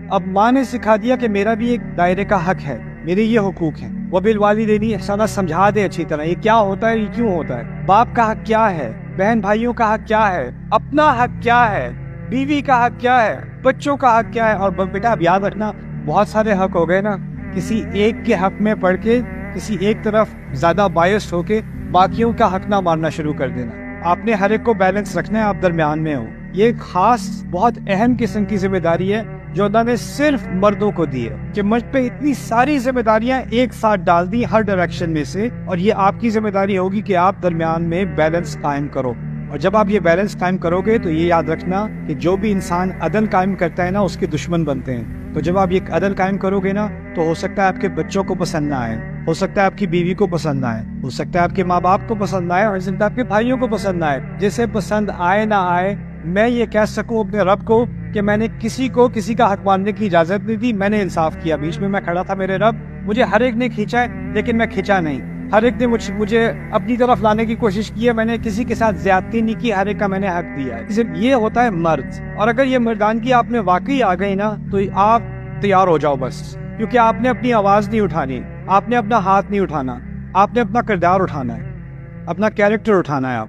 اب ماں نے سکھا دیا کہ میرا بھی ایک دائرے کا حق ہے، میرے یہ حقوق ہیں۔ وبالوالدین احسانا سمجھا دے اچھی طرح یہ کیا ہوتا ہے، یہ کیوں ہوتا ہے، باپ کا حق کیا ہے، بہن بھائیوں کا حق کیا ہے، اپنا حق کیا ہے، بیوی کا حق کیا ہے، بچوں کا حق کیا ہے۔ اور بیٹا اب یاد رکھنا، بہت سارے حق ہو گئے نا، کسی ایک کے حق میں پڑھ کے کسی ایک طرف زیادہ بائسڈ ہو کے باقیوں کا حق نہ مارنا شروع کر دینا۔ آپ نے ہر ایک کو بیلنس رکھنا ہے، آپ درمیان میں ہو۔ یہ ایک خاص بہت اہم قسم کی ذمہ داری ہے جو اللہ نے صرف مردوں کو دی ہے، کہ مرد پہ اتنی ساری ذمہ داریاں ایک ساتھ ڈال دی ہر ڈائریکشن میں سے، اور یہ آپ کی ذمہ داری ہوگی کہ آپ درمیان میں بیلنس قائم کرو۔ اور جب آپ یہ بیلنس قائم کرو گے تو یہ یاد رکھنا کہ جو بھی انسان عدل قائم کرتا ہے نا، اس کے دشمن بنتے ہیں۔ تو جب آپ یہ عدل قائم کرو گے نا، تو ہو سکتا ہے آپ کے بچوں کو پسند نہ آئے، ہو سکتا ہے آپ کی بیوی کو پسند نہ آئے، ہو سکتا ہے آپ کے ماں باپ کو پسند نہ آئے، اور ہو سکتا ہے آپ کے بھائیوں کو پسند نہ آئے۔ جسے پسند آئے نہ آئے، میں یہ کہہ سکوں اپنے رب کو کہ میں نے کسی کو کسی کا حق ماننے کی اجازت نہیں دی، میں نے انصاف کیا۔ بیچ میں کھڑا تھا، میرے رب مجھے ہر ایک نے کھینچا ہے لیکن میں کھینچا نہیں، ہر ایک نے مجھے اپنی طرف لانے کی کوشش کی ہے، میں نے کسی کے ساتھ زیادتی نہیں کی، ہر ایک کا میں نے حق دیا ہے۔ صرف یہ ہوتا ہے مرد۔ اور اگر یہ مردانگی آپ میں واقعی آ گئی نا، تو آپ تیار ہو جاؤ بس، کیونکہ آپ نے اپنی آواز نہیں اٹھانی، آپ نے اپنا ہاتھ نہیں اٹھانا، آپ نے اپنا کردار اٹھانا ہے، اپنا کیریکٹر اٹھانا ہے آپ۔